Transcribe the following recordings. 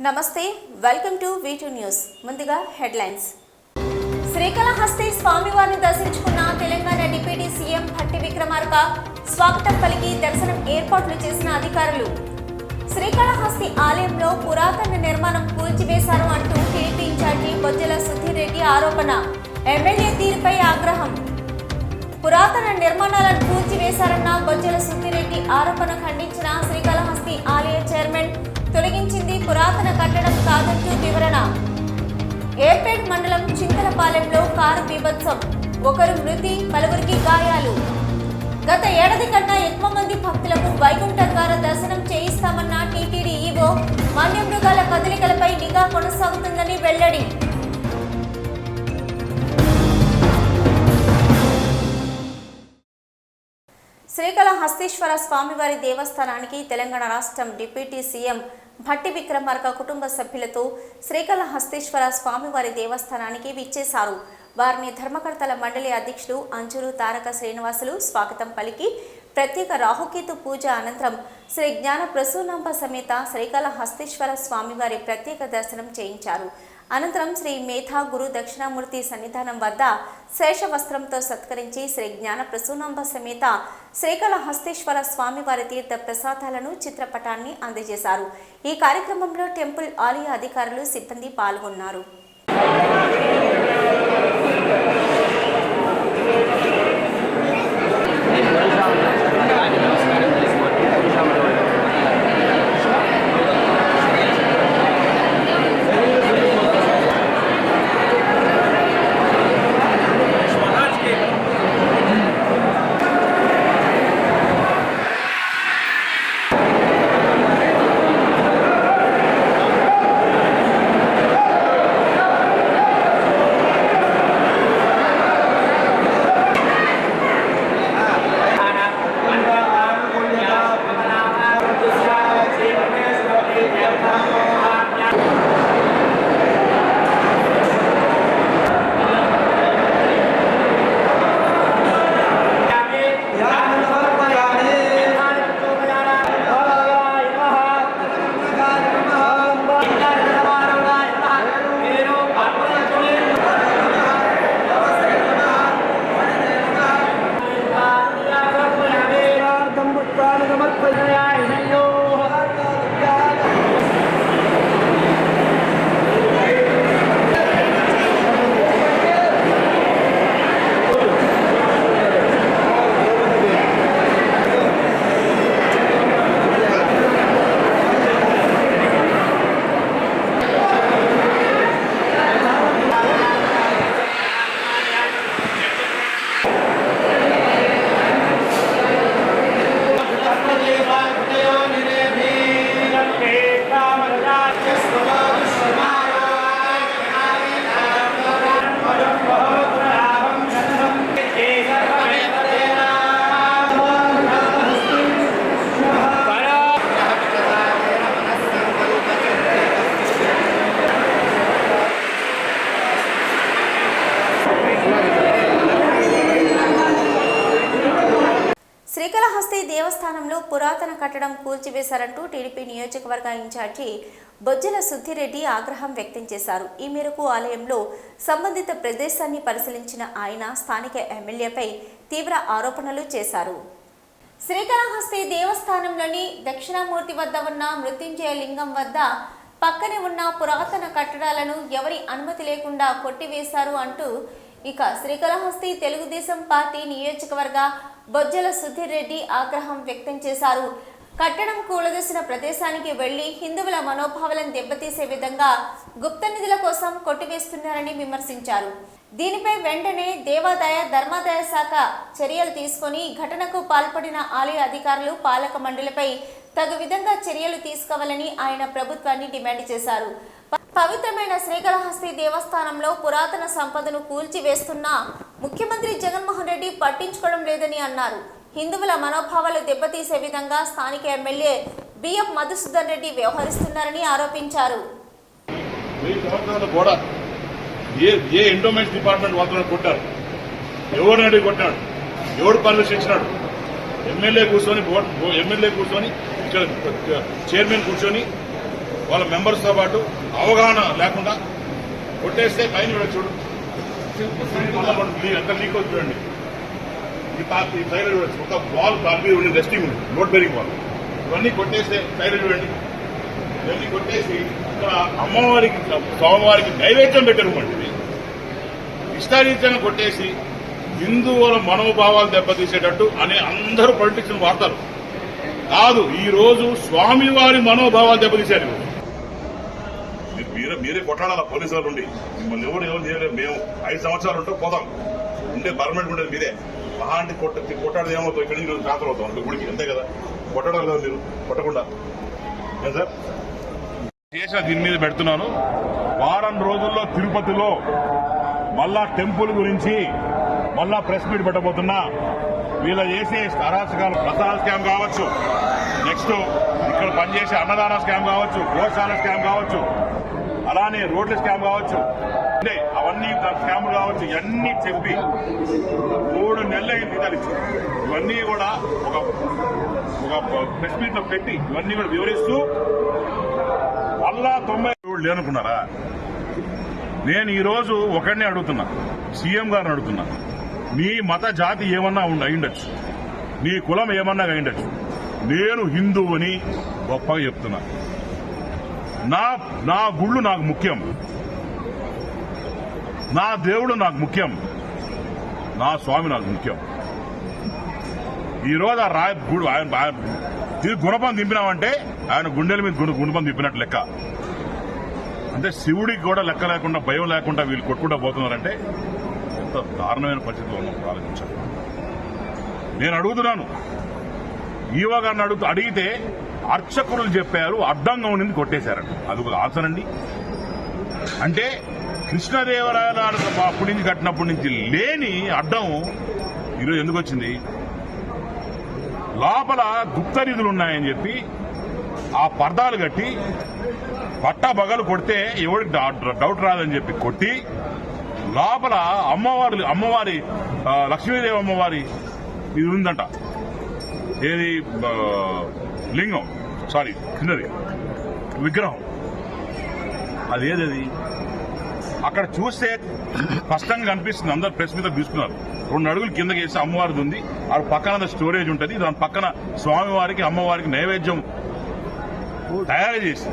నమస్తే, welcome to V2 news. ముందుగా headlines. Srikalahasti స్వామివారిని దర్శించుకున్న తెలంగాణ డిప్యూటీ సీఎం భట్టి విక్రమార్క స్వాగతం పలికి దర్శనం ఏర్పాట్లు చేసిన అధికారులు. శ్రీకాళహస్తి ఆలయంలో పురాతన నిర్మాణం కూల్చివేశారు అంటూ టీడీపీ ఇన్ఛార్జి బొజ్జల సుధీర్ రెడ్డి ఆరోపణ. ఎమ్మెల్యే తీరుపై ఆగ్రహం. పురాతన నిర్మాణాలను కూల్చివేశారన్న బొజ్జల సుధీర్ రెడ్డి ఆరోపణ ఖండించిన శ్రీకాళహస్తి ఆలయ చైర్మన్ తొలగించింది పురాతన కట్టడం కాదంటూ వివరణ. ఏర్పేట్ మండలం చింతలపాలెంలో కారు బీభత్సం, ఒకరు మృతి, పలువురికి గాయాలు. గత ఏడాది కన్నా ఎక్కువ మంది భక్తులకు వైకుంఠ ద్వార దర్శనం చేయిస్తామన్న టీటీడీ ఈవో వన్యమృగాల కదలికలపై నిఘా కొనసాగుతుందని వెల్లడి. శ్రీకాళహస్తీశ్వర స్వామివారి దేవస్థానానికి తెలంగాణ రాష్ట్రం డిప్యూటీ సీఎం భట్టి విక్రమార్క కుటుంబ సభ్యులతో శ్రీకాళహస్తీశ్వర స్వామివారి దేవస్థానానికి విచ్చేశారు. వారిని ధర్మకర్తల మండలి అధ్యక్షులు అంజూరు తారక శ్రీనివాసులు స్వాగతం పలికి ప్రత్యేక రాహుకేతు పూజ అనంతరం శ్రీ జ్ఞాన ప్రసూనాంబ సమేత శ్రీకాళహస్తీశ్వర స్వామివారి ప్రత్యేక దర్శనం చేయించారు. అనంతరం శ్రీ మేధా గురు దక్షిణామూర్తి సన్నిధానం వద్ద శేషవస్త్రంతో సత్కరించి శ్రీ జ్ఞాన ప్రసూనాంబ సమేత శ్రీకాళహస్తీశ్వర స్వామివారి తీర్థ ప్రసాదాలను చిత్రపటాన్ని అందజేశారు. ఈ కార్యక్రమంలో టెంపుల్ ఆలయ అధికారులు సిబ్బంది పాల్గొన్నారు. శ్రీకాళహస్తి దేవస్థానంలో పురాతన కట్టడం కూల్చివేశారంటూ టీడీపీ నియోజకవర్గ ఇన్ఛార్జి బొజ్జల సుధీర్ రెడ్డి ఆగ్రహం వ్యక్తం చేశారు. ఈ మేరకు ఆలయంలో సంబంధిత ప్రదేశాన్ని పరిశీలించిన ఆయన స్థానిక ఎమ్మెల్యేపై తీవ్ర ఆరోపణలు చేశారు. శ్రీకాళహస్తి దేవస్థానంలోని దక్షిణామూర్తి వద్ద ఉన్న మృత్యుంజయ లింగం వద్ద పక్కనే ఉన్న పురాతన కట్టడాలను ఎవరి అనుమతి లేకుండా కొట్టివేశారు అంటూ ఇక శ్రీకాళహస్తి తెలుగుదేశం పార్టీ నియోజకవర్గ బొజ్జల సుధీర్ రెడ్డి ఆగ్రహం వ్యక్తం చేశారు. కట్టడం కూలదీసిన ప్రదేశానికి వెళ్లి హిందువుల మనోభావాలను దెబ్బతీసే విధంగా గుప్త నిధుల కోసం కొట్టివేస్తున్నారని విమర్శించారు. దీనిపై వెంటనే దేవాదాయ ధర్మాదాయ శాఖ చర్యలు తీసుకొని ఘటనకు పాల్పడిన ఆలయ అధికారులు పాలక మండలిపై తగు విధంగా చర్యలు తీసుకోవాలని ఆయన ప్రభుత్వాన్ని డిమాండ్ చేశారు. పవిత్రమైన శ్రీకాళహస్తి దేవస్థానంలో పురాతన సంపదను కూల్చివేస్తున్నా ముఖ్యమంత్రి జగన్మోహన్ రెడ్డి పట్టించుకోవడం లేదని అన్నారు. హిందువుల మనోభావాలు దెబ్బతీసే విధంగా స్థానిక ఎమ్మెల్యే బిఎఫ్ మధుసూదన్ రెడ్డి వ్యవహరిస్తున్నారని ఆరోపించారు. ఏ ఎండోమెంట్స్ డిపార్ట్మెంట్ వాళ్ళని కొట్టారు, ఎవరు అడిగి కొట్టాడు, ఎవరు పర్మిషన్ ఎమ్మెల్యే కూర్చొని ఇక్కడ చైర్మన్ కూర్చొని వాళ్ళ మెంబర్స్తో పాటు అవగాహన లేకుండా కొట్టేస్తే పైన కూడా చూడు ఎంత లీక్ అవుతుంది చూడండి. ఈ పైన చూడొచ్చు ఒక బాల్ కాపీ ఉండి రెస్టింగ్ ఉంది, నోట్ బెరింగ్ బాల్. ఇవన్నీ కొట్టేస్తే పైన చూడండి. ఇవన్నీ కొట్టేసి ఇక్కడ అమ్మవారికి స్వామివారికి నైవేద్యం పెట్టనుకోండి. ఇష్టారీత్యంగా కొట్టేసి హిందువుల మనోభావాలు దెబ్బతీసేటట్టు అనే అందరూ పొలిటిక్స్ వాడతారు. కాదు, ఈ రోజు స్వామి వారి మనోభావాలు దెబ్బతీశారు. మీరే కొట్టాడాల పోలీసు వాళ్ళు ఉండి మిమ్మల్ని ఎవరు చేయలేరు. మేము 5 సంవత్సరాలు ఉంటే పోదాం, ఉండే పర్మనెంట్ ఉండేది మీరే. మహా అంటే కొట్టాడు ఏమవుతాం, ఇక్కడి నుంచి ట్రాన్స్ఫర్ అవుతాం అంటే గుడికి, అంతే కదా. కొట్టడం కదా మీరు, కొట్టకుండా సార్ చేసిన దీని మీద పెడుతున్నాను. వారం రోజుల్లో తిరుపతిలో మళ్ళా టెంపుల్ గురించి మళ్ళా ప్రెస్ మీట్ పెట్టబోతున్నా. వీళ్ళ చేసే అరాచకాలు, ప్రసాద స్కామ్ కావచ్చు, నెక్స్ట్ ఇక్కడ పనిచేసే అన్నదాన స్కామ్ కావచ్చు, గోశాల స్కామ్ కావచ్చు, అలానే రోడ్ల స్కామ్ కావచ్చు, అవన్నీ స్కాములు కావచ్చు, ఇవన్నీ చెప్పి 3 నెలల జీతాలు ఇవన్నీ కూడా ఒక ప్రెస్ మీట్ లో పెట్టి ఇవన్నీ కూడా వివరిస్తూ మళ్ళా 90 లేనుకున్నారా. నేను ఈ రోజు ఒకరిని అడుగుతున్నా, సీఎం గారిని అడుగుతున్నా, నీ మత జాతి ఏమన్నా అయిండొచ్చు, నీ కులం ఏమన్నా అయిండొచ్చు, నేను హిందువుని గొప్పగా చెప్తున్నా. నా గుళ్ళు నాకు ముఖ్యం, నా దేవుడు నాకు ముఖ్యం, నా స్వామి నాకు ముఖ్యం. ఈ రోజు ఆ రాయ ఆయన గుణపం దింపినామంటే ఆయన గుండెల మీద గుణపం దింపినట్టు లెక్క. అంటే శివుడికి కూడా లెక్క లేకుండా, భయం లేకుండా వీళ్ళు కొట్టుకుంటూ పోతున్నారంటే ఎంత దారుణమైన పరిస్థితిలో ఉన్నాం ఆలోచించాలి. నేను అడుగుతున్నాను, ఈవో గారిని అడిగితే అర్చకులు చెప్పారు అడ్డంగా ఉన్నది కొట్టేశారంట. అది ఒక ఆన్సర్ అండి. అంటే కృష్ణదేవరాయలు అప్పటి నుంచి కట్టినప్పటి నుంచి లేని అడ్డం ఈరోజు ఎందుకు వచ్చింది? లోపల గుప్త నిధులు ఉన్నాయని చెప్పి ఆ పర్దాలు కట్టి పట్టబగలు కొడితే ఎవరికి డౌట్ రాదని చెప్పి కొట్టి లోపల అమ్మవారి లక్ష్మీదేవి అమ్మవారి ఇది ఉందంట. ఏది లింగం, సారీ కిందది విగ్రహం, అదేదది అక్కడ చూస్తే స్పష్టంగా కనిపిస్తుంది. అందరు ప్రెస్ మీద తీసుకున్నారు. 2 అడుగులు కిందకి వేసి అమ్మవారిది ఉంది, ఆ పక్కన స్టోరేజ్ ఉంటుంది, దాని పక్కన స్వామివారికి అమ్మవారికి నైవేద్యం తయారు చేసి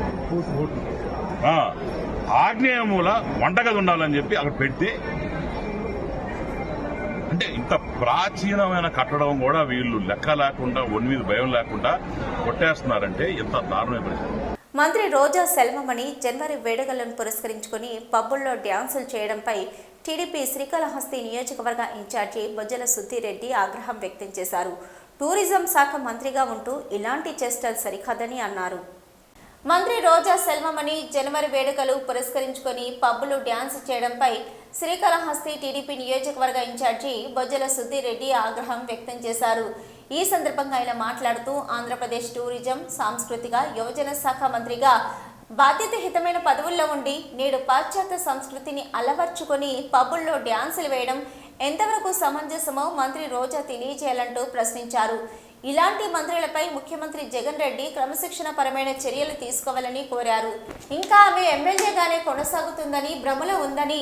ఆగ్నేయ మూల వంటగది ఉండాలని చెప్పి అక్కడ పెడితే, అంటే ఇంత ప్రాచీనమైన కట్టడం కూడా వీళ్ళు లెక్క లేకుండా, ఒంటి మీద భయం లేకుండా కొట్టేస్తున్నారంటే ఎంత దారుణమైన పరిస్థితి. మంత్రి రోజా సెల్వమణి జనవరి వేడుకలను పురస్కరించుకుని పబ్బుల్లో డ్యాన్సులు చేయడంపై టీడీపీ శ్రీకాళహస్తి నియోజకవర్గ ఇన్ఛార్జి బొజ్జల సుద్దిరెడ్డి ఆగ్రహం వ్యక్తం చేశారు. టూరిజం శాఖ మంత్రిగా ఉంటూ ఇలాంటి చేష్టలు సరికాదని అన్నారు. మంత్రి రోజా సెల్వమణి జనవరి వేడుకలు పురస్కరించుకొని పబ్బులు డ్యాన్స్ చేయడంపై శ్రీకాళహస్తి టీడీపీ నియోజకవర్గ ఇన్ఛార్జి బొజ్జల సుద్దిరెడ్డి ఆగ్రహం వ్యక్తం చేశారు. ఈ సందర్భంగా ఆయన మాట్లాడుతూ ఆంధ్రప్రదేశ్ టూరిజం, సాంస్కృతిక, యువజన శాఖ మంత్రిగా బాధ్యతాయుతమైన పదవుల్లో ఉండి నేడు పాశ్చాత్య సంస్కృతిని అలవర్చుకొని పబ్బుల్లో డ్యాన్సులు వేయడం ఎంతవరకు సమంజసమో మంత్రి రోజా తెలియజేయాలంటూ ప్రశ్నించారు. ఇలాంటి మంత్రులపై ముఖ్యమంత్రి జగన్ రెడ్డి క్రమశిక్షణ పరమైన చర్యలు తీసుకోవాలని కోరారు. ఇంకా ఆమె ఎమ్మెల్యేగానే కొనసాగుతుందని భ్రమలో ఉందని,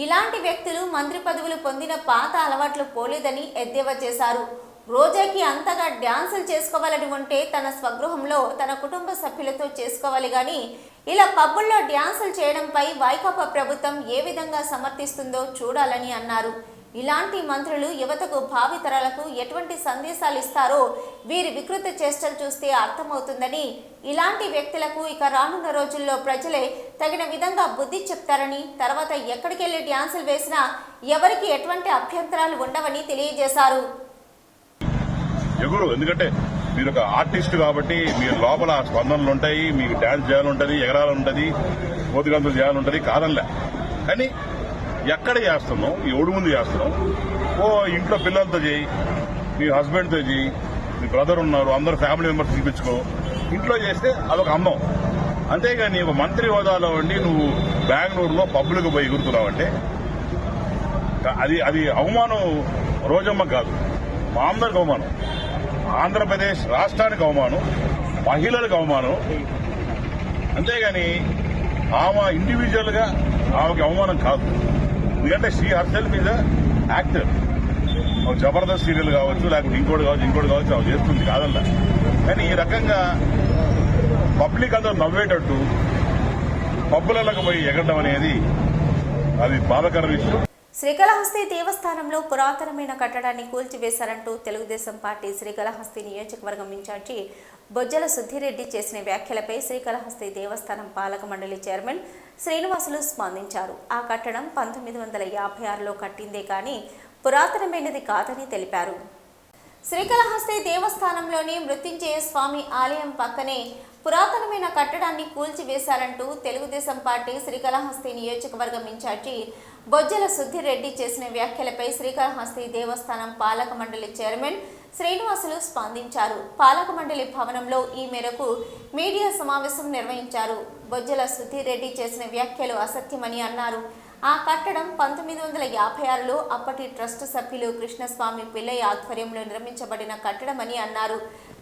ఇలాంటి వ్యక్తులు మంత్రి పదవులు పొందిన పాత అలవాట్లు పోలేదని ఎద్దేవా చేశారు. రోజాకి అంతగా డ్యాన్సులు చేసుకోవాలని ఉంటే తన స్వగృహంలో తన కుటుంబ సభ్యులతో చేసుకోవాలి గాని ఇలా పబ్బుల్లో డ్యాన్సులు చేయడంపై వైకాపా ప్రభుత్వం ఏ విధంగా సమర్థిస్తుందో చూడాలని అన్నారు. ఇలాంటి మంత్రులు యువతకు భావితరాలకు ఎటువంటి సందేశాలు ఇస్తారో వీరి వికృత చేష్టలు చూస్తే అర్థమవుతుందని, ఇలాంటి వ్యక్తులకు ఇక రానున్న రోజుల్లో ప్రజలే తగిన విధంగా బుద్ధి చెప్తారని, తర్వాత ఎక్కడికెళ్లి డ్యాన్సులు వేసినా ఎవరికి ఎటువంటి అభ్యంతరాలు ఉండవని తెలియజేశారు. ఎందుకంటే మీరు ఒక ఆర్టిస్ట్ కాబట్టి మీరు లోపల స్పందనలు ఉంటాయి, మీకు డాన్స్ చేయాలంటది, ఎగరాలంటది, కోతిగంతులు చేయాలంటది, కాదనిలే. కానీ ఎక్కడ చేస్తున్నావు, ఎవడు ముందు చేస్తున్నావు? ఓ ఇంట్లో పిల్లలతో చేయి, మీ హస్బెండ్తో చేయి, మీ బ్రదర్ ఉన్నారు, అందరు ఫ్యామిలీ మెంబర్స్ చూపించుకో. ఇంట్లో చేస్తే అదొక అందం. అంతేగాని ఒక మంత్రి హోదాలో ఉండి నువ్వు బెంగళూరులో పబ్లిక్ పోయి ఎగురుతున్నావంటే అది అవమానం. రోజమ్మ కాదు, మా అందరికి అవమానం, ఆంధ్రప్రదేశ్ రాష్ట్రానికి అవమానం, మహిళలకు అవమానం. అంతేగాని ఆమె ఇండివిజువల్ గా ఆమెకి అవమానం కాదు. ఎందుకంటే శ్రీ హర్షల్ మీద యాక్టర్ జబర్దస్త్ సీరియల్ కావచ్చు, లేకపోతే ఇంకోటి కావచ్చు ఆమె చేస్తుంది కాదల్లా. కానీ ఈ రకంగా పబ్లిక్ అందరూ నవ్వేటట్టు పబ్బులకు పోయి ఎగరడం అనేది అది బాధాకర విషయం. శ్రీకాళహస్తి దేవస్థానంలో పురాతనమైన కట్టడాన్ని కూల్చివేశారంటూ తెలుగుదేశం పార్టీ శ్రీకాళహస్తి నియోజకవర్గం ఇన్ఛార్జి బొజ్జల సుద్దిరెడ్డి చేసిన వ్యాఖ్యలపై శ్రీకాళహస్తి దేవస్థానం పాలక మండలి చైర్మన్ శ్రీనివాసులు స్పందించారు. ఆ కట్టడం 1956లో కట్టిందే కానీ పురాతనమైనది కాదని తెలిపారు. శ్రీకాళహస్తి దేవస్థానంలోని మృత్యుంజయ స్వామి ఆలయం పక్కనే పురాతనమైన కట్టడాన్ని కూల్చివేశారంటూ తెలుగుదేశం పార్టీ శ్రీకాళహస్తి నియోజకవర్గం ఇన్ఛార్జి బొజ్జల సుద్దిరెడ్డి చేసిన వ్యాఖ్యలపై శ్రీకాళహస్తి దేవస్థానం పాలక మండలి చైర్మన్ శ్రీనివాసులు స్పందించారు. పాలక మండలి భవనంలో ఈ మేరకు మీడియా సమావేశం నిర్వహించారు. బొజ్జల సుద్దిరెడ్డి చేసిన వ్యాఖ్యలు అసత్యమని అన్నారు. ఆ కట్టడం 1956లో అప్పటి ట్రస్ట్ సభ్యులు కృష్ణస్వామి పిల్లయ్య ఆధ్వర్యంలో నిర్మించబడిన కట్టడమని అన్నారు.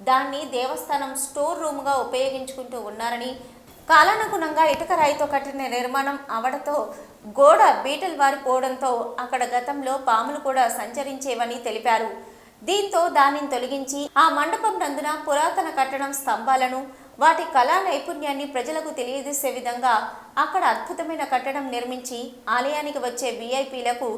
దాన్ని దేవస్థానం స్టోర్ రూమ్గా ఉపయోగించుకుంటూ ఉన్నారని, కాలానుగుణంగా ఇటుక రాయితో కట్టిన నిర్మాణం అవడంతో గోడ బీటలు వారిపోవడంతో అక్కడ గతంలో పాములు కూడా సంచరించేవని తెలిపారు. దీంతో దానిని తొలగించి ఆ మండపం నందున పురాతన కట్టడం స్తంభాలను, వాటి కళా నైపుణ్యాన్ని ప్రజలకు తెలియజేసే విధంగా అక్కడ అద్భుతమైన కట్టడం నిర్మించి ఆలయానికి వచ్చే వీఐపీలకు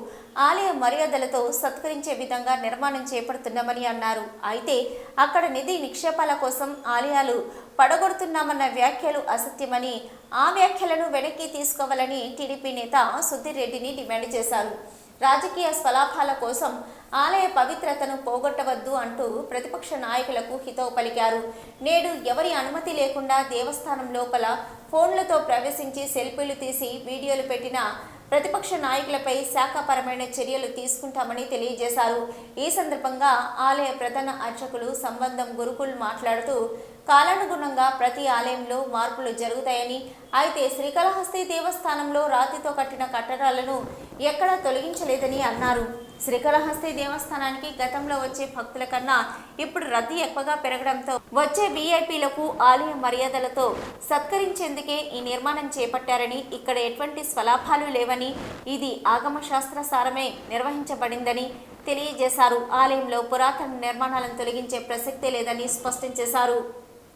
ఆలయ మర్యాదలతో సత్కరించే విధంగా నిర్మాణం చేపడుతున్నామని అన్నారు. అయితే అక్కడ నిధి నిక్షేపాల కోసం ఆలయాలు పడగొడుతున్నామన్న వ్యాఖ్యలు అసత్యమని, ఆ వ్యాఖ్యలను వెనక్కి తీసుకోవాలని టీడీపీ నేత సుద్దిరెడ్డిని డిమాండ్ చేశారు. రాజకీయ స్వలాభాల కోసం ఆలయ పవిత్రతను పోగొట్టవద్దు అంటూ ప్రతిపక్ష నాయకులకు హితవు పలికారు. నేడు ఎవరి అనుమతి లేకుండా దేవస్థానం లోపల ఫోన్లతో ప్రవేశించి సెల్ఫీలు తీసి వీడియోలు పెట్టిన ప్రతిపక్ష నాయకులపై శాఖాపరమైన చర్యలు తీసుకుంటామని తెలియజేశారు. ఈ సందర్భంగా ఆలయ ప్రధాన అర్చకులు సంబంధం గురుకుల్ మాట్లాడుతూ కాలానుగుణంగా ప్రతి ఆలయంలో మార్పులు జరుగుతాయని, అయితే శ్రీకాళహస్తి దేవస్థానంలో రాతితో కట్టిన కట్టడాలను ఎక్కడా తొలగించలేదని అన్నారు. శ్రీకాళహస్తి దేవస్థానానికి గతంలో వచ్చే భక్తుల కన్నా ఇప్పుడు రద్దీ ఎక్కువగా పెరగడంతో వచ్చే వీఐపీలకు ఆలయ మర్యాదలతో సత్కరించేందుకే ఈ నిర్మాణం చేపట్టారని, ఇక్కడ ఎటువంటి స్వలాభాలు లేవని, ఇది ఆగమశాస్త్ర సారమే నిర్వహించబడిందని తెలియజేశారు. ఆలయంలో పురాతన నిర్మాణాలను తొలగించే ప్రసక్తే లేదని స్పష్టం చేశారు.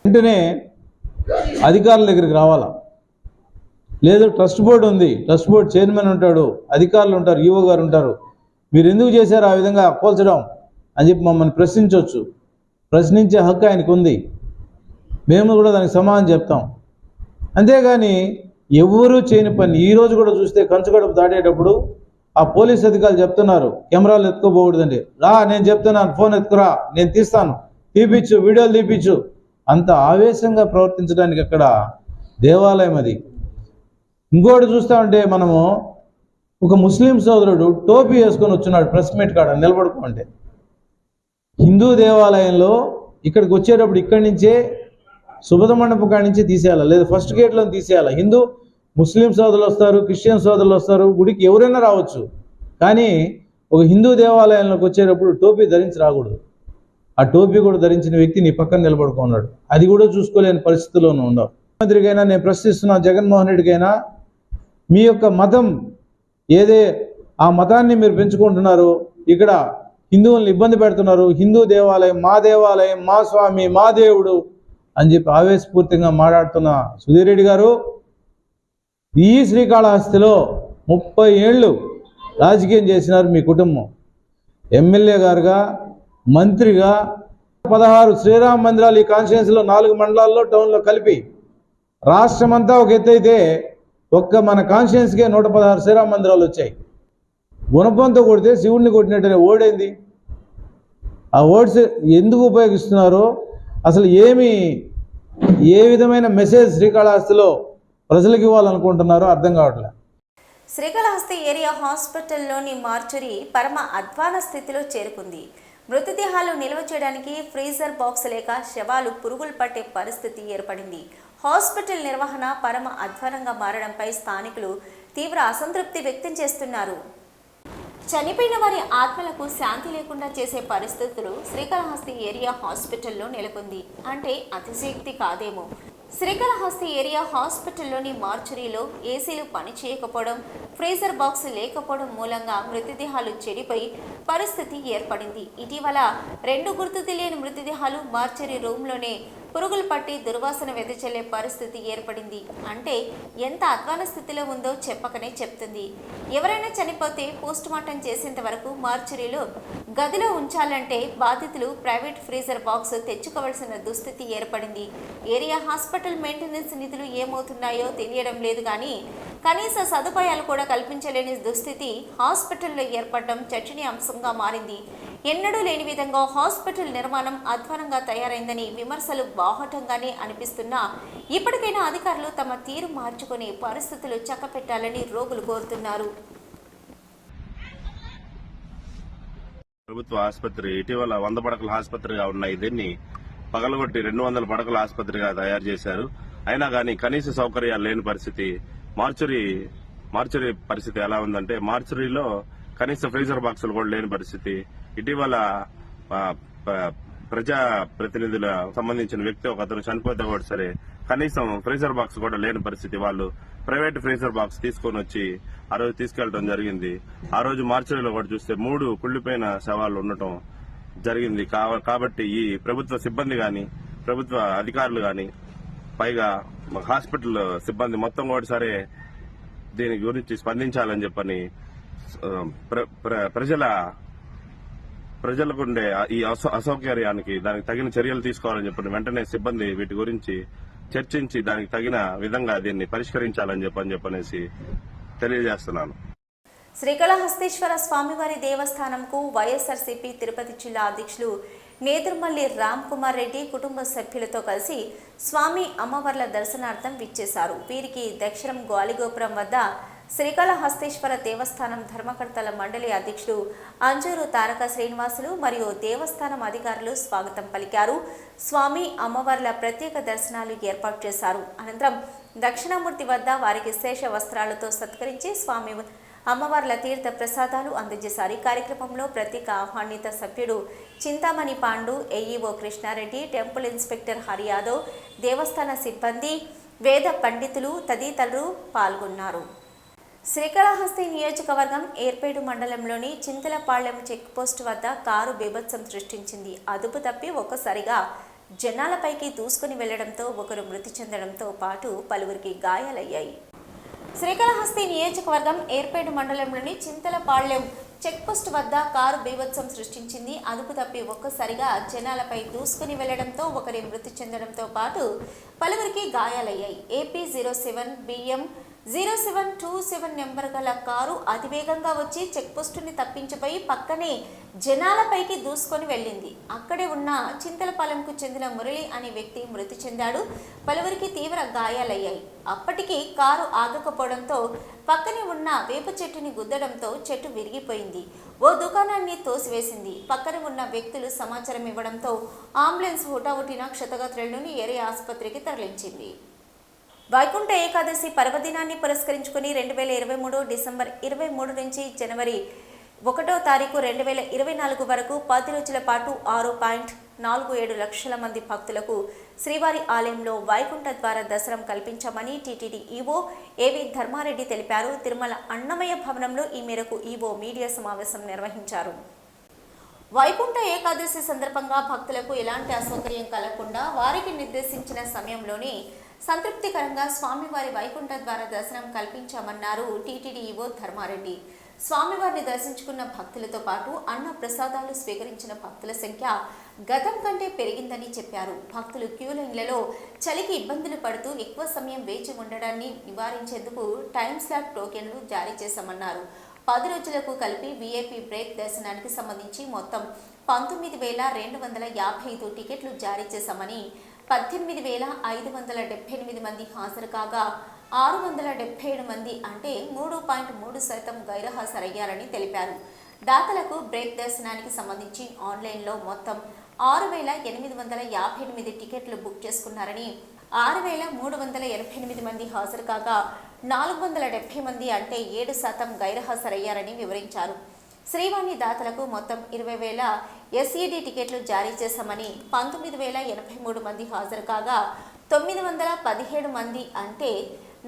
వెంటనే అధికారుల దగ్గరికి రావాలా, లేదు ట్రస్ట్ బోర్డు ఉంది, ట్రస్ట్ బోర్డు చైర్మన్ ఉంటాడు, అధికారులు ఉంటారు, ఈవో గారు ఉంటారు, మీరు ఎందుకు చేశారు ఆ విధంగా పోల్చడం అని చెప్పి మమ్మల్ని ప్రశ్నించవచ్చు. ప్రశ్నించే హక్కు ఆయనకు ఉంది, మేము కూడా దానికి సమాధానం చెప్తాం. అంతేగాని ఎవరూ చేయని పని ఈరోజు కూడా చూస్తే కంచుగడపు దాటేటప్పుడు ఆ పోలీస్ అధికారులు చెప్తున్నారు కెమెరాలు ఎత్తుకోబోకూడదండి. రా నేను చెప్తున్నాను, ఫోన్ ఎత్తుకురా, నేను తీస్తాను, తీపిచ్చు, వీడియోలు తీపిచ్చు. అంత ఆవేశంగా ప్రవర్తించడానికి అక్కడ దేవాలయం అది. ఇంకోటి చూస్తా ఉంటే మనము ఒక ముస్లిం సోదరుడు టోపీ వేసుకొని వచ్చున్నాడు ప్రెస్ మీట్ కాడ నిలబడుకుంటే. హిందూ దేవాలయంలో ఇక్కడికి వచ్చేటప్పుడు ఇక్కడి నుంచే శుభద మండపం కాడి నుంచి తీసేయాలి, లేదా ఫస్ట్ గేట్లో తీసేయాలి. ముస్లిం సోదరులు వస్తారు, క్రిస్టియన్ సోదరులు వస్తారు, గుడికి ఎవరైనా రావచ్చు. కానీ ఒక హిందూ దేవాలయంలోకి వచ్చేటప్పుడు టోపీ ధరించి రాకూడదు. ఆ టోపీ కూడా ధరించిన వ్యక్తి నీ పక్కన నిలబడుకున్నాడు, అది కూడా చూసుకోలేని పరిస్థితుల్లోనూ ఉండవు. ముఖ్యమంత్రికైనా నేను ప్రశ్నిస్తున్నా, జగన్మోహన్ రెడ్డికైనా, మీ యొక్క మతం ఏదే ఆ మతాన్ని మీరు పెంచుకుంటున్నారు, ఇక్కడ హిందువులను ఇబ్బంది పెడుతున్నారు, హిందూ దేవాలయం, మా స్వామి, మా దేవుడు అని చెప్పి ఆవేశపూర్తిగా మాట్లాడుతున్న సుధీరెడ్డి గారు, ఈ శ్రీకాళహస్తిలో 30 ఏళ్ళు రాజకీయం చేసినారు మీ కుటుంబం. ఎమ్మెల్యే గారుగా, మంత్రిగా 16 శ్రీరామ మందిరాలు ఈ కాన్స్టిట్యున్సీలో 4 మండలాల్లో టౌన్లో కలిపి రాష్ట్రమంతా ఒక ఎత్తైతే ఒక్క మన కాన్స్టిట్యున్సీకే 116 శ్రీరామ మందిరాలు వచ్చాయి. గుణపంతో కొడితే శివుడిని కొట్టినట్టనే ఓడైంది. ఆ ఓడ్స్ ఎందుకు ఉపయోగిస్తున్నారో, అసలు ఏ విధమైన మెసేజ్ శ్రీకాళహస్తిలో ప్రజలకు ఇవ్వాలనుకుంటున్నారో అర్థం కావట్లేదు. శ్రీకాళహస్తి ఏరియా హాస్పిటల్లోని మార్చురీ పరమ అధ్వాన స్థితిలో చేరుకుంది. మృతదేహాలు నిల్వ చేయడానికి ఫ్రీజర్ బాక్స్ లేక శవాలు పురుగులు పట్టే పరిస్థితి ఏర్పడింది. హాస్పిటల్ నిర్వహణ పరమ అధ్వానంగా మారడంపై స్థానికులు తీవ్ర అసంతృప్తి వ్యక్తం చేస్తున్నారు. చనిపోయిన వారి ఆత్మలకు శాంతి లేకుండా చేసే పరిస్థితులు శ్రీకాళహస్తి ఏరియా హాస్పిటల్లో నెలకొంది అంటే అతిశయోక్తి కాదేమో. శ్రీకాళహస్తి ఏరియా హాస్పిటల్లోని మార్చురీలో ఏసీలు పనిచేయకపోవడం, ఫ్రీజర్ బాక్స్ లేకపోవడం మూలంగా మృతదేహాలు చెడిపోయి పరిస్థితి ఏర్పడింది. ఇటీవల 2 గుర్తు తెలియని మృతదేహాలు మార్చురీ రూమ్లోనే పురుగులు పట్టి దుర్వాసన వెదజల్లే పరిస్థితి ఏర్పడింది. అంటే ఎంత అధ్వాన స్థితిలో ఉందో చెప్పకనే చెప్తుంది. ఎవరైనా చనిపోతే పోస్టుమార్టం చేసేంత వరకు మార్చురీలో గదిలో ఉంచాలంటే బాధితులు ప్రైవేట్ ఫ్రీజర్ బాక్స్ తెచ్చుకోవాల్సిన దుస్థితి ఏర్పడింది. ఏరియా హాస్పిటల్ మెయింటెనెన్స్ నిధులు ఏమవుతున్నాయో తెలియడం లేదు కానీ కనీస సదుపాయాలు కూడా కల్పించలేని దుస్థితి హాస్పిటల్లో ఏర్పడడం చర్చనీయాంశంగా మారింది. ఎన్నడూ లేని విధంగా హాస్పిటల్ నిర్మాణం అధ్వానంగా తయారైందని విమర్శలు బాహటంగానే అనిపిస్తున్నా ఇప్పటికైనా అధికారులు తమ తీరు మార్చుకుని పరిస్థితులు చక్కపెట్టాలని రోగులు కోరుతున్నారు. ప్రభుత్వ ఆసుపత్రి ఇటీవల 100 పడకల ఆసుపత్రిగా ఉన్న దీన్ని పగలగొట్టి 200 పడకల ఆసుపత్రిగా తయారు చేశారు. అయినా కానీ కనీస సౌకర్యాలు లేని పరిస్థితి. మార్చురీ పరిస్థితి ఎలా ఉందంటే మార్చురీలో కనీస ఫ్రీజర్ బాక్సులు కూడా లేని పరిస్థితి. ఇటీవల ప్రజా ప్రతినిధుల సంబంధించిన వ్యక్తి ఒక అతను చనిపోతే కూడా సరే కనీసం ఫ్రీజర్ బాక్స్ కూడా లేని పరిస్థితి. వాళ్ళు ప్రైవేట్ ఫ్రీజర్ బాక్స్ తీసుకొని వచ్చి ఆ రోజు తీసుకెళ్లడం జరిగింది. ఆ రోజు మార్చురీలో కూడా చూస్తే 3 కుళ్లిపోయిన శవాలు ఉండటం జరిగింది. కాబట్టి ఈ ప్రభుత్వ సిబ్బంది గాని ప్రభుత్వ అధికారులు గాని పైగా హాస్పిటల్ సిబ్బంది మొత్తం కూడా సరే దీని గురించి స్పందించాలని చెప్పని ప్రజలకుండే ఈ అసౌకర్యానికి దానికి తగిన చర్యలు తీసుకోవాలని చెప్పని వెంటనే సిబ్బంది వీటి గురించి చర్చించి దానికి తగిన విధంగా దీన్ని పరిష్కరించాలని చెప్పనేసి తెలియజేస్తున్నాను. శ్రీకాళహస్తీశ్వర స్వామివారి దేవస్థానంకు వైఎస్ఆర్సీపీ తిరుపతి జిల్లా అధ్యక్షులు నేదురుమల్లి రామ్ కుమార్ రెడ్డి కుటుంబ సభ్యులతో కలిసి స్వామి అమ్మవార్ల దర్శనార్థం విచ్చేశారు. వీరికి దక్షిణం గాలిగోపురం వద్ద శ్రీకాళహస్తీశ్వర దేవస్థానం ధర్మకర్తల మండలి అధ్యక్షుడు అంజూరు తారక శ్రీనివాసులు మరియు దేవస్థానం అధికారులు స్వాగతం పలికారు. స్వామి అమ్మవార్ల ప్రత్యేక దర్శనాలు ఏర్పాటు చేశారు. అనంతరం దక్షిణామూర్తి వద్ద వారికి శేష వస్త్రాలతో సత్కరించి స్వామి అమ్మవార్ల తీర్థ ప్రసాదాలు అందజేశారు. ఈ కార్యక్రమంలో ప్రత్యేక ఆహ్వానిత సభ్యుడు Chintamani Pandu, AEO Krishna Reddy, temple inspector Hari Yadav, దేవస్థాన సిబ్బంది, వేద పండితులు తదితరులు పాల్గొన్నారు. శ్రీకాళహస్తి నియోజకవర్గం ఏర్పేడు మండలంలోని చింతలపాళ్లెం చెక్పోస్ట్ వద్ద కారు బీభత్సం సృష్టించింది. అదుపు తప్పి ఒక్కసారిగా జనాలపైకి దూసుకుని వెళ్లడంతో ఒకరు మృతి చెందడంతో పాటు పలువురికి గాయాలయ్యాయి. శ్రీకాళహస్తి నియోజకవర్గం ఏర్పేడు మండలంలోని చింతలపాళ్లెం చెక్పోస్ట్ వద్ద కారు బీభత్సం సృష్టించింది. అదుపు తప్పి ఒక్కసారిగా జనాలపై దూసుకుని వెళ్లడంతో ఒకరి మృతి చెందడంతో పాటు పలువురికి గాయాలయ్యాయి. ఏపీ 07 BM 0727 నెంబర్ గల కారు అతివేగంగా వచ్చి చెక్పోస్టుని తప్పించిపోయి పక్కనే జనాలపైకి దూసుకొని వెళ్ళింది. అక్కడే ఉన్న చింతలపాలెంకు చెందిన మురళి అనే వ్యక్తి మృతి చెందాడు. పలువురికి తీవ్ర గాయాలయ్యాయి. అప్పటికి కారు ఆగకపోవడంతో పక్కనే ఉన్న వేప చెట్టుని గుద్దడంతో చెట్టు విరిగిపోయింది. ఓ దుకాణాన్ని తోసివేసింది. పక్కన ఉన్న వ్యక్తులు సమాచారం ఇవ్వడంతో అంబులెన్స్ హుటాహుటిన క్షతగాత్రులను ఏరియా ఆసుపత్రికి తరలించింది. వైకుంఠ ఏకాదశి పర్వదినాన్ని పురస్కరించుకుని 2023 డిసెంబర్ 23 నుంచి జనవరి 1వ తారీఖు 2024 వరకు 10 రోజుల పాటు 6.47 లక్షల మంది భక్తులకు శ్రీవారి ఆలయంలో వైకుంఠ ద్వార దర్శనం కల్పించామని టీటీడీ ఈవో ఏవి ధర్మారెడ్డి తెలిపారు. తిరుమల అన్నమయ్య భవనంలో ఈ మేరకు ఈవో మీడియా సమావేశం నిర్వహించారు. వైకుంఠ ఏకాదశి సందర్భంగా భక్తులకు ఎలాంటి అసౌకర్యం కలగకుండా వారికి నిర్దేశించిన సమయంలోనే సంతృప్తికరంగా స్వామివారి వైకుంఠ ద్వార దర్శనం కల్పించామన్నారు టీటీడీ ఈవో ధర్మారెడ్డి. స్వామివారిని దర్శించుకున్న భక్తులతో పాటు అన్న ప్రసాదాలు స్వీకరించిన భక్తుల సంఖ్య గతం కంటే పెరిగిందని చెప్పారు. భక్తులు క్యూ లైన్లలో చలికి ఇబ్బందులు పడుతూ ఎక్కువ సమయం వేచి ఉండడాన్ని నివారించేందుకు టైం స్లాట్ టోకెన్లు జారీ చేశామన్నారు. 10 రోజులకు కలిపి వీఐపీ బ్రేక్ దర్శనానికి సంబంధించి మొత్తం 19,255 టికెట్లు జారీ చేశామని, 18,578 మంది హాజరు కాగా 677 మంది అంటే 3.3% గైర్హాజరయ్యారని తెలిపారు. దాతలకు బ్రేక్ దర్శనానికి సంబంధించి ఆన్లైన్లో మొత్తం 6,858 టికెట్లు బుక్ చేసుకున్నారని, 6,388 మంది హాజరు కాగా 470 మంది అంటే 7% గైర్హాజరయ్యారని వివరించారు. శ్రీవాణి దాతలకు మొత్తం 20,000 ఎస్ఈడి టికెట్లు జారీ చేశామని, 19,083 మంది హాజరు కాగా 917 మంది అంటే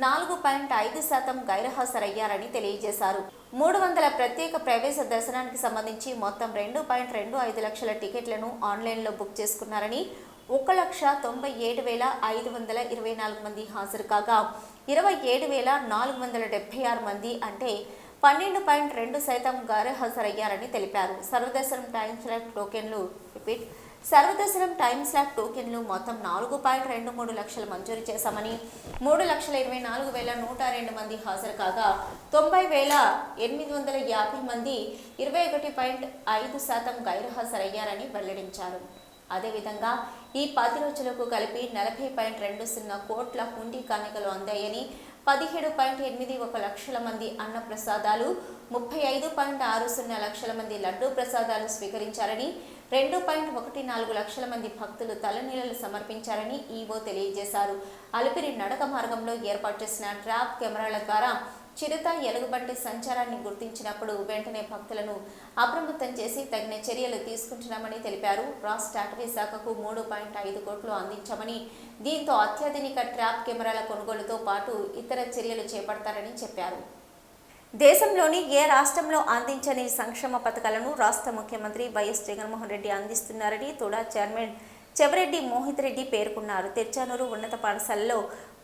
4.5% గైర్హాజరయ్యారని తెలియజేశారు. 300 ప్రత్యేక ప్రవేశ దర్శనానికి సంబంధించి మొత్తం 2.25 లక్షల టికెట్లను ఆన్లైన్లో బుక్ చేసుకున్నారని, 1,97,524 మంది హాజరు కాగా 27,476 మంది అంటే 12.2% గైర్హాజరయ్యారని తెలిపారు. సర్వదర్శనం టైమ్ స్లాట్ టోకెన్లు సర్వదర్శనం టైమ్ స్లాట్ టోకెన్లు మొత్తం 4.23 లక్షలు మంజూరు చేశామని, 3,24,102 మంది హాజరు కాగా 90,850 మంది 21.5% గైర్హాజరయ్యారని వెల్లడించారు. అదేవిధంగా ఈ 10 రోజులకు కలిపి 40.20 కోట్ల హుండీ కానుకలు అందాయని, 17.81 లక్షల మంది అన్న ప్రసాదాలు, 35.60 లక్షల మంది లడ్డూ ప్రసాదాలు స్వీకరించారని, 2.14 లక్షల మంది భక్తులు తలనీలలు సమర్పించారని ఈవో తెలియజేశారు. అలిపిరి నడక మార్గంలో ఏర్పాటు చేసిన ట్రాప్ కెమెరాల ద్వారా చిరుత, ఎలుగుబంటి సంచారాన్ని గుర్తించినప్పుడు వెంటనే భక్తులను అప్రమత్తం చేసి తగిన చర్యలు తీసుకుంటున్నామని తెలిపారు. రాష్ట్ర అటవీ శాఖకు 3.5 కోట్లు అందించామని, దీంతో అత్యాధునిక ట్రాప్ కెమెరాల కొనుగోలుతో పాటు ఇతర చర్యలు చేపడతారని చెప్పారు. దేశంలోని ఏ రాష్ట్రంలో అందించని సంక్షేమ పథకాలను రాష్ట్ర ముఖ్యమంత్రి వైఎస్ జగన్మోహన్ రెడ్డి అందిస్తున్నారని తుడా చైర్మన్ చెవిరెడ్డి మోహిత్ రెడ్డి పేర్కొన్నారు. తెచ్చానూరు ఉన్నత పాఠశాలలో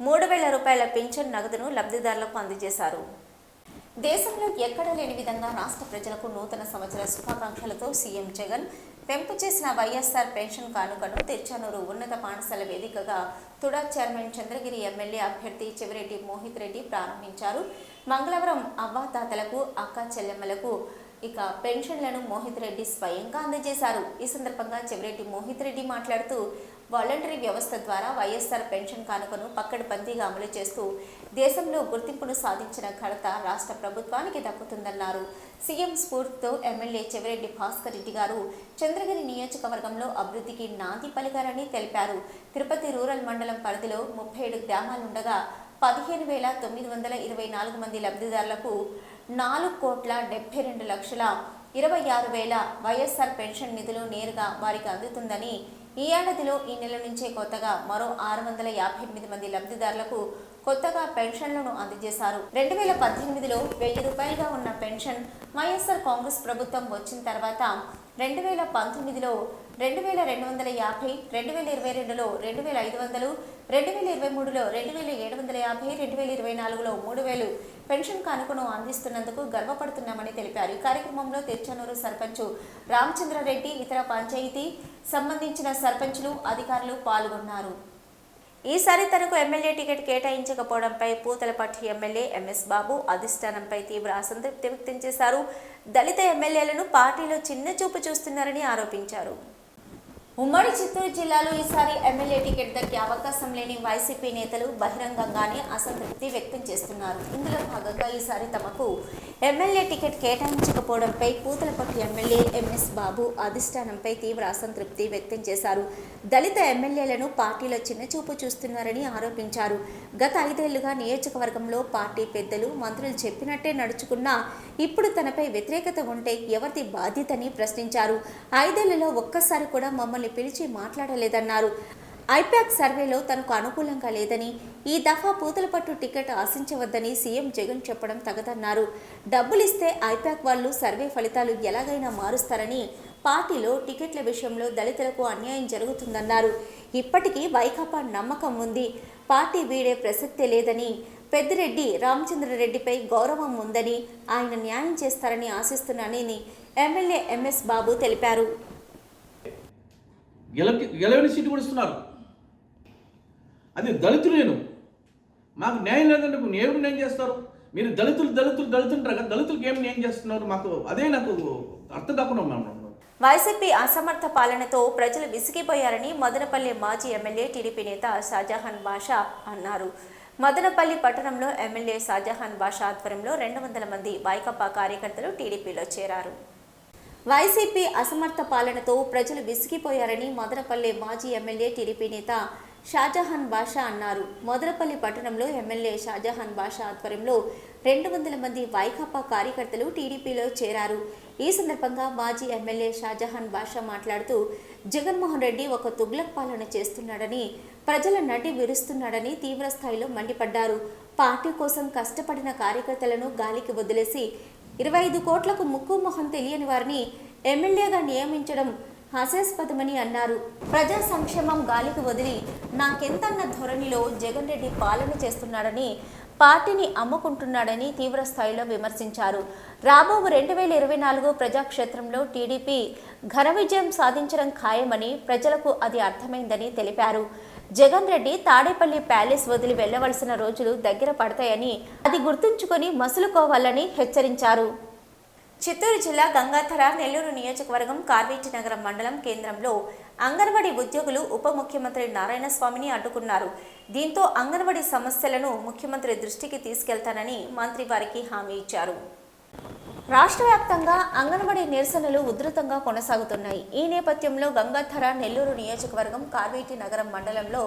3,000 రూపాయల పింఛన్ నగదును లబ్ధిదారులకు అందజేశారు. దేశంలో ఎక్కడా లేని విధంగా రాష్ట్ర ప్రజలకు నూతన సంవత్సర శుభాకాంక్షలతో సీఎం జగన్ పెంపు చేసిన వైఎస్ఆర్ పెన్షన్ కానుకను తెచ్చానూరు ఉన్నత పాఠశాల వేదికగా తుడా చైర్మన్ చంద్రగిరి ఎమ్మెల్యే అభ్యర్థి చెవిరెడ్డి మోహిత్ రెడ్డి ప్రారంభించారు. మంగళవారం అవ్వాతాతలకు, అక్క చెల్లెమ్మలకు పెన్షన్లను మోహిత్ రెడ్డి స్వయంగా అందజేశారు. ఈ సందర్భంగా చెవిరెడ్డి మోహిత్ రెడ్డి మాట్లాడుతూ, వాలంటరీ వ్యవస్థ ద్వారా వైఎస్ఆర్ పెన్షన్ కానుకను పక్కడబందీగా అమలు చేస్తూ దేశంలో గుర్తింపును సాధించిన ఘనత రాష్ట్ర ప్రభుత్వానికి దక్కుతుందన్నారు. సీఎం స్ఫూర్తితో ఎమ్మెల్యే చెవిరెడ్డి భాస్కర్ రెడ్డి గారు చంద్రగిరి నియోజకవర్గంలో అభివృద్ధికి నాంది పలికారని తెలిపారు. తిరుపతి రూరల్ మండలం పరిధిలో 37 గ్రామాలుండగా 15,924 మంది లబ్ధిదారులకు 4,72,26,000 వైఎస్ఆర్ పెన్షన్ నిధులు నేరుగా వారికి అందుతుందని, ఈ ఏడాదిలో ఈ నెల నుంచే కొత్తగా మరో 658 మంది లబ్ధిదారులకు కొత్తగా పెన్షన్లను అందజేశారు. 2018లో 1,000 రూపాయలుగా ఉన్న పెన్షన్ వైఎస్ఆర్ కాంగ్రెస్ ప్రభుత్వం వచ్చిన తర్వాత 2019లో 2,250, 2022లో 2,500, 2023లో 2,750, 2024లో 3,000 పెన్షన్ కానుకను అందిస్తున్నందుకు గర్వపడుతున్నామని తెలిపారు. ఈ కార్యక్రమంలో తెచ్చనూరు సర్పంచ్ రామచంద్రారెడ్డి, ఇతర పంచాయతీ సంబంధించిన సర్పంచులు, అధికారులు పాల్గొన్నారు. ఈసారి తనకు ఎమ్మెల్యే టికెట్ కేటాయించకపోవడంపై పూతలపట్టు ఎమ్మెల్యే ఎంఎస్ బాబు అధిష్టానంపై తీవ్ర అసంతృప్తి వ్యక్తం చేశారు. దళిత ఎమ్మెల్యేలను పార్టీలో చిన్న చూపు చూస్తున్నారని ఆరోపించారు. ఉమ్మడి చిత్తూరు జిల్లాలో ఈసారి ఎమ్మెల్యే టికెట్ దక్కే అవకాశం లేని వైసీపీ నేతలు బహిరంగంగానే అసంతృప్తి వ్యక్తం చేస్తున్నారు. ఇందులో భాగంగా ఈసారి తమకు ఎమ్మెల్యే టికెట్ కేటాయించకపోవడంపై పూతలపట్టు ఎమ్మెల్యే ఎంఎస్ బాబు అధిష్టానంపై తీవ్ర అసంతృప్తి వ్యక్తం చేశారు. దళిత ఎమ్మెల్యేలను పార్టీలో చిన్నచూపు చూస్తున్నారని ఆరోపించారు. గత 5 ఏళ్లుగా నియోజకవర్గంలో పార్టీ పెద్దలు, మంత్రులు చెప్పినట్టే నడుచుకున్నా ఇప్పుడు తనపై వ్యతిరేకత ఉంటే ఎవరిది బాధ్యతని ప్రశ్నించారు. 5 ఏళ్లలో ఒక్కసారి కూడా మమ్మల్ని పిలిచి మాట్లాడలేదన్నారు. ఐపాక్ సర్వేలో తనకు అనుకూలంగా లేదని, ఈ దఫా పూతలపట్టు టికెట్ ఆశించవద్దని సీఎం జగన్ చెప్పడం తగదన్నారు. డబ్బులిస్తే ఐపాక్ వాళ్ళు సర్వే ఫలితాలు ఎలాగైనా మారుస్తారని, పార్టీలో టికెట్ల విషయంలో దళితులకు అన్యాయం జరుగుతుందన్నారు. ఇప్పటికీ వైకాపా నమ్మకం ఉంది, పార్టీ వీడే ప్రసక్తే లేదని, పెద్దిరెడ్డి రామచంద్రారెడ్డిపై గౌరవం ఉందని, ఆయన న్యాయం చేస్తారని ఆశిస్తున్నానని ఎమ్మెల్యే ఎంఎస్ బాబు తెలిపారు. గెలవని సీటు కూడా ఇస్తున్నారు. అది దళితులు. నేను మాకు న్యాయం లేదంటే ఎవరు న్యాయం చేస్తారు? మీరు దళితులు అంటారు కదా, దళితులకు ఏం న్యాయం చేస్తున్నారు? మాకు అదే నాకు అర్థం కాకుండా ఉన్నాం. వైసీపీ అసమర్థ పాలనతో ప్రజలు విసిగిపోయారని మదనపల్లి మాజీ ఎమ్మెల్యే టీడీపీ నేత షాజహాన్ బాషా అన్నారు. మదనపల్లి పట్టణంలో ఎమ్మెల్యే షాజహాన్ బాషా ఆధ్వర్యంలో 200 మంది వైకాపా కార్యకర్తలు టీడీపీలో చేరారు. వైసీపీ అసమర్థ పాలనతో ప్రజలు విసిగిపోయారని మదనపల్లి మాజీ ఎమ్మెల్యే టీడీపీ నేత షాజహాన్ బాషా అన్నారు. మోదరపల్లి పట్టణంలో ఎమ్మెల్యే షాజహాన్ బాషా ఆధ్వర్యంలో 200 మంది వైకాపా కార్యకర్తలు టీడీపీలో చేరారు. ఈ సందర్భంగా మాజీ ఎమ్మెల్యే షాజహాన్ బాషా మాట్లాడుతూ జగన్మోహన్ రెడ్డి ఒక తుగ్లక్ పాలన చేస్తున్నాడని, ప్రజల నడ్డి విరుస్తున్నాడని తీవ్ర స్థాయిలో మండిపడ్డారు. పార్టీ కోసం కష్టపడిన కార్యకర్తలను గాలికి వదిలేసి 25 కోట్లకు ముక్కు మొహం తెలియని వారిని ఎమ్మెల్యేగా నియమించడం హాస్యాస్పదమని అన్నారు. ప్రజా సంక్షేమం గాలికి వదిలి నాకెంతన్న ధోరణిలో జగన్ రెడ్డి పాలన చేస్తున్నాడని, పార్టీని అమ్ముకుంటున్నాడని తీవ్ర స్థాయిలో విమర్శించారు. రాబో 2024 ప్రజాక్షేత్రంలో టీడీపీ ఘన విజయం సాధించడం ఖాయమని, ప్రజలకు అది అర్థమైందని తెలిపారు. జగన్ రెడ్డి తాడేపల్లి ప్యాలెస్ వదిలి వెళ్లవలసిన రోజులు దగ్గర పడతాయని, అది గుర్తుంచుకొని మసులుకోవాలని హెచ్చరించారు. చిత్తూరు జిల్లా గంగాధర నెల్లూరు నియోజకవర్గం కార్వేటి నగరం మండలం కేంద్రంలో అంగన్వాడీ ఉద్యోగులు ఉప ముఖ్యమంత్రి నారాయణస్వామిని అడ్డుకున్నారు. దీంతో అంగన్వాడీ సమస్యలను ముఖ్యమంత్రి దృష్టికి తీసుకెళ్తానని మంత్రి వారికి హామీ ఇచ్చారు. రాష్ట్ర వ్యాప్తంగా అంగన్వాడీ నిరసనలు ఉధృతంగా కొనసాగుతున్నాయి. ఈ నేపథ్యంలో గంగాధర నెల్లూరు నియోజకవర్గం కార్వేటి నగరం మండలంలో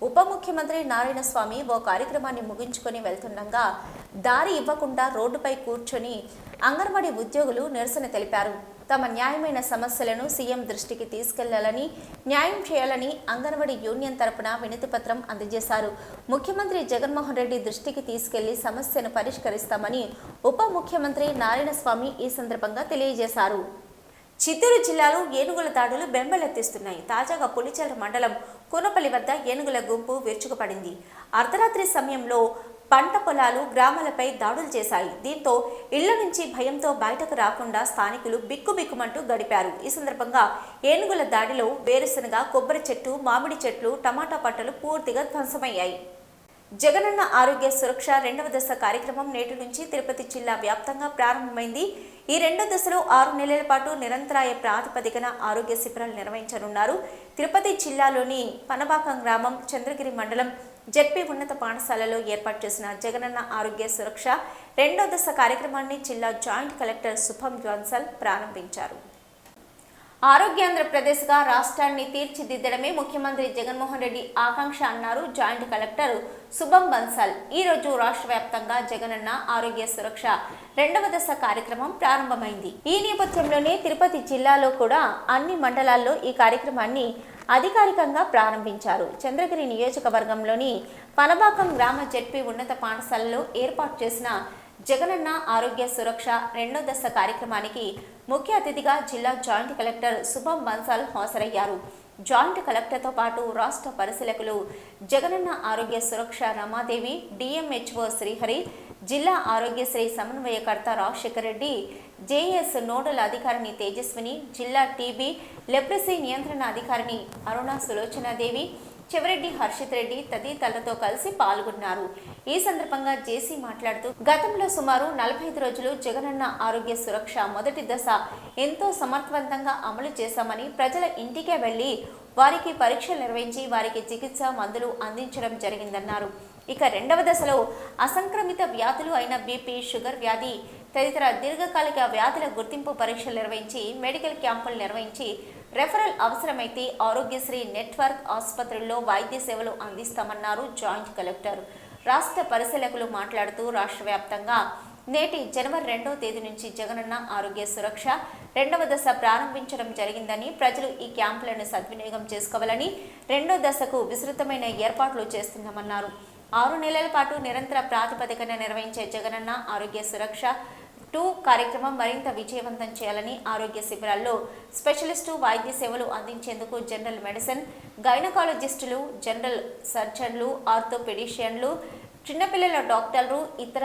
ఉప ముఖ్యమంత్రి నారాయణస్వామి ఓ కార్యక్రమాన్ని ముగించుకొని వెళ్తుండగా దారి ఇవ్వకుండా రోడ్డుపై కూర్చొని అంగన్వాడీ ఉద్యోగులు నిరసన తెలిపారు. తమ న్యాయమైన సమస్యలను సీఎం దృష్టికి తీసుకెళ్లాలని, న్యాయం చేయాలని అంగన్వాడీ యూనియన్ తరపున వినతిపత్రం అందజేశారు. ముఖ్యమంత్రి జగన్మోహన్ రెడ్డి దృష్టికి తీసుకెళ్లి సమస్యను పరిష్కరిస్తామని ఉప ముఖ్యమంత్రి నారాయణస్వామి ఈ సందర్భంగా తెలియజేశారు. చిత్తూరు జిల్లాలో ఏనుగుల దాడులు బెంబెలెత్తిస్తున్నాయి. తాజాగా పులిచెర్ల మండలం కూనపల్లి వద్ద ఏనుగుల గుంపు విరుచుకుపడింది. అర్ధరాత్రి సమయంలో పంట పొలాలు, గ్రామాలపై దాడులు చేశాయి. దీంతో ఇళ్ల నుంచి భయంతో బయటకు రాకుండా స్థానికులు బిక్కుబిక్కుమంటూ గడిపారు. ఈ సందర్భంగా ఏనుగుల దాడిలో వేరుశనగ, కొబ్బరి చెట్టు, మామిడి చెట్లు, టమాటా పంటలు పూర్తిగా ధ్వంసమయ్యాయి. జగనన్న ఆరోగ్య సురక్ష 2వ దశ కార్యక్రమం నేటి నుంచి తిరుపతి జిల్లా వ్యాప్తంగా ప్రారంభమైంది. ఈ 2వ దశలో 6 నెలల పాటు నిరంతరాయ ప్రాతిపదికన ఆరోగ్య శిబిరాలు నిర్వహించనున్నారు. తిరుపతి జిల్లాలోని పనబాకం గ్రామం, చంద్రగిరి మండలం జెడ్పీ ఉన్నత పాఠశాలలో ఏర్పాటు చేసిన జగనన్న ఆరోగ్య సురక్ష 2వ దశ కార్యక్రమాన్ని జిల్లా జాయింట్ కలెక్టర్ శుభం బన్సల్ ప్రారంభించారు. ఆరోగ్యాంధ్రప్రదేశ్గా రాష్ట్రాన్ని తీర్చిదిద్దడమే ముఖ్యమంత్రి జగన్మోహన్ రెడ్డి ఆకాంక్ష అన్నారు జాయింట్ కలెక్టర్ శుభం బన్సల్. ఈ రోజు రాష్ట్ర వ్యాప్తంగా జగనన్న ఆరోగ్య సురక్ష 2వ దశ కార్యక్రమం ప్రారంభమైంది. ఈ నేపథ్యంలోనే తిరుపతి జిల్లాలో కూడా అన్ని మండలాల్లో ఈ కార్యక్రమాన్ని అధికారికంగా ప్రారంభించారు. చంద్రగిరి నియోజకవర్గంలోని పనబాకం గ్రామ జెడ్పీ ఉన్నత పాఠశాలలో ఏర్పాటు చేసిన జగనన్న ఆరోగ్య సురక్ష 2వ దశ కార్యక్రమానికి ముఖ్య అతిథిగా జిల్లా జాయింట్ కలెక్టర్ శుభం బన్సల్ హాజరయ్యారు. జాయింట్ కలెక్టర్తో పాటు రాష్ట్ర పరిశీలకులు జగనన్న ఆరోగ్య సురక్ష రమాదేవి, డిఎంహెచ్ఓ శ్రీహరి, జిల్లా ఆరోగ్యశ్రీ సమన్వయకర్త రాజశేఖర్ రెడ్డి, జేఎస్ నోడల్ అధికారిని తేజస్విని, జిల్లా టీబీ లెప్రసీ నియంత్రణ అధికారిని అరుణ సులోచనాదేవి, చెవిరెడ్డి హర్షిత్ రెడ్డి తదితరులతో కలిసి పాల్గొన్నారు. ఈ సందర్భంగా జేసీ మాట్లాడుతూ గతంలో సుమారు 45 రోజులు జగనన్న ఆరోగ్య సురక్ష మొదటి దశ ఎంతో సమర్థవంతంగా అమలు చేశామని, ప్రజల ఇంటికే వెళ్లి వారికి పరీక్షలు నిర్వహించి వారికి చికిత్స, మందులు అందించడం జరిగిందన్నారు. ఇక 2వ దశలో అసంక్రమిత వ్యాధులు అయిన బీపీ, షుగర్ వ్యాధి తదితర దీర్ఘకాలిక వ్యాధుల గుర్తింపు పరీక్షలు నిర్వహించి, మెడికల్ క్యాంపులు నిర్వహించి, రెఫరల్ అవసరమైతే ఆరోగ్యశ్రీ నెట్వర్క్ ఆసుపత్రుల్లో వైద్య సేవలు అందిస్తామన్నారు జాయింట్ కలెక్టర్. రాష్ట్ర పరిశీలకులు మాట్లాడుతూ రాష్ట్ర వ్యాప్తంగా నేటి జనవరి 2వ తేదీ నుంచి జగనన్న ఆరోగ్య సురక్ష 2వ దశ ప్రారంభించడం జరిగిందని, ప్రజలు ఈ క్యాంపులను సద్వినియోగం చేసుకోవాలని, 2వ దశకు విస్తృతమైన ఏర్పాట్లు చేస్తున్నామన్నారు. 6 నెలల పాటు నిరంతర ప్రాతిపదికన నిర్వహించే జగనన్న ఆరోగ్య సురక్ష 2 కార్యక్రమం మరింత విజయవంతం చేయాలని, ఆరోగ్య శిబిరాల్లో స్పెషలిస్టు వైద్య సేవలు అందించేందుకు జనరల్ మెడిసిన్, గైనకాలజిస్టులు, జనరల్ సర్జన్లు, ఆర్థోపెడిషియన్లు, చిన్నపిల్లల డాక్టర్లు, ఇతర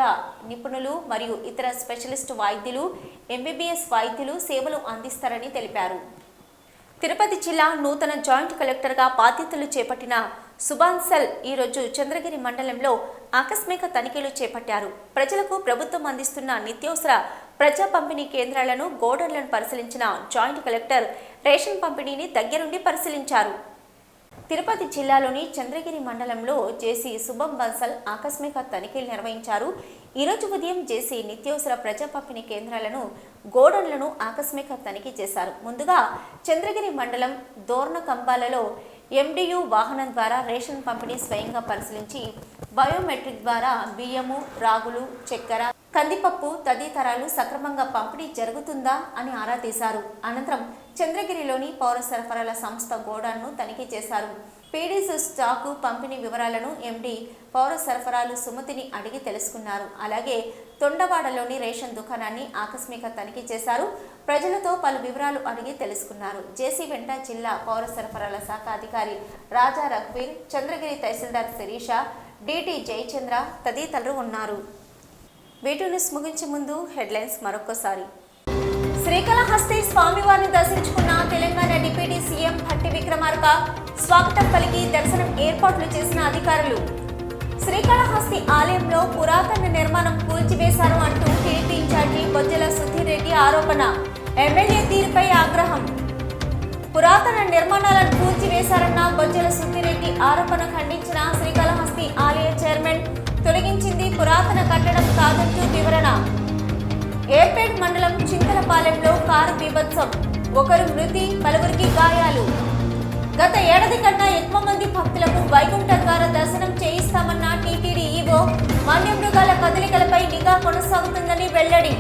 నిపుణులు మరియు ఇతర స్పెషలిస్టు వైద్యులు, ఎంబీబీఎస్ వైద్యులు సేవలు అందిస్తారని తెలిపారు. తిరుపతి జిల్లా నూతన జాయింట్ కలెక్టర్గా బాధ్యతలు చేపట్టిన సుబాన్సల్ ఈరోజు చంద్రగిరి మండలంలో ఆకస్మిక తనిఖీలు చేపట్టారు. ప్రజలకు ప్రభుత్వం అందిస్తున్న నిత్యావసర ప్రజా పంపిణీ కేంద్రాలను, గోడౌన్లను పరిశీలించిన జాయింట్ కలెక్టర్ రేషన్ పంపిణీని దగ్గరుండి పరిశీలించారు. తిరుపతి జిల్లాలోని చంద్రగిరి మండలంలో జేసీ శుభం బన్సల్ ఆకస్మిక తనిఖీలు నిర్వహించారు. ఈరోజు ఉదయం జేసీ నిత్యావసర ప్రజా పంపిణీ కేంద్రాలను, గోడౌన్లను ఆకస్మిక తనిఖీ చేశారు. ముందుగా చంద్రగిరి మండలం దోర్నకంబాలలో ఎండియు వాహనం ద్వారా రేషన్ పంపిణీ స్వయంగా పరిశీలించి బయోమెట్రిక్ ద్వారా బియ్యము, రాగులు, చక్కెర, కందిపప్పు తదితరాలు సక్రమంగా పంపిణీ జరుగుతుందా అని ఆరా తీశారు. అనంతరం చంద్రగిరిలోని పౌర సరఫరాల సంస్థ గోడాన్ను తనిఖీ చేశారు. పీడీస్ స్టాకు పంపిణీ వివరాలను ఎండి పౌర సరఫరాలు సుమతిని అడిగి తెలుసుకున్నారు. అలాగే తొండవాడలోని రేషన్ దుకాణాన్ని ఆకస్మిక తనిఖీ చేశారు. ప్రజలతో పలు వివరాలు అడిగి తెలుసుకున్నారు. జేసీ వెంట జిల్లా పౌర సరఫరాల శాఖ అధికారి రాజా రఘువీర్, చంద్రగిరి తహసీల్దార్ శిరీష, డిటి జయచంద్ర తదితరులు ఉన్నారు. వీటి న్యూస్ ముగించే ముందు హెడ్లైన్స్ మరొకసారి. శ్రీకాళహస్తి స్వామివారిని దర్శించుకున్న తెలంగాణ డిప్యూటీ సీఎం భట్టి విక్రమార్క స్వాగతం పలికి దర్శనం ఏర్పాట్లు చేసిన అధికారులు. శ్రీకాళహస్తి ఆలయంలో పురాతన నిర్మాణం కూల్చివేశారు అంటూ టీడీపీ ఇన్ఛార్జి బొజ్జల సుధీర్ రెడ్డి ఆరోపణ. ఎమ్మెల్యే తీరుపై ఆగ్రహం. పురాతన నిర్మాణాలను కూల్చివేశారన్న బొజ్జల సుధీర్ రెడ్డి ఆరోపణ ఖండించిన శ్రీకాళహస్తి ఆలయ చైర్మన్ తొలగించింది పురాతన కట్టడం కాదంటూ వివరణ. ఏర్పేట్ మండలం చింతలపాలెంలో కారు బీభత్సం, ఒకరు మృతి, పలువురికి గాయాలు. గత ఏడాది కన్నా ఎక్కువ మంది భక్తులకు వైకుంఠ ద్వార దర్శనం చేయిస్తామన్న టీటీడీ ఈవో వన్యమృగాల కదలికలపై నిఘా కొనసాగుతుందని వెల్లడి.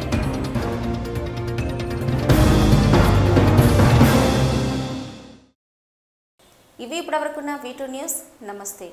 ఇవి ఇప్పటివరకున్న V2 న్యూస్. నమస్తే.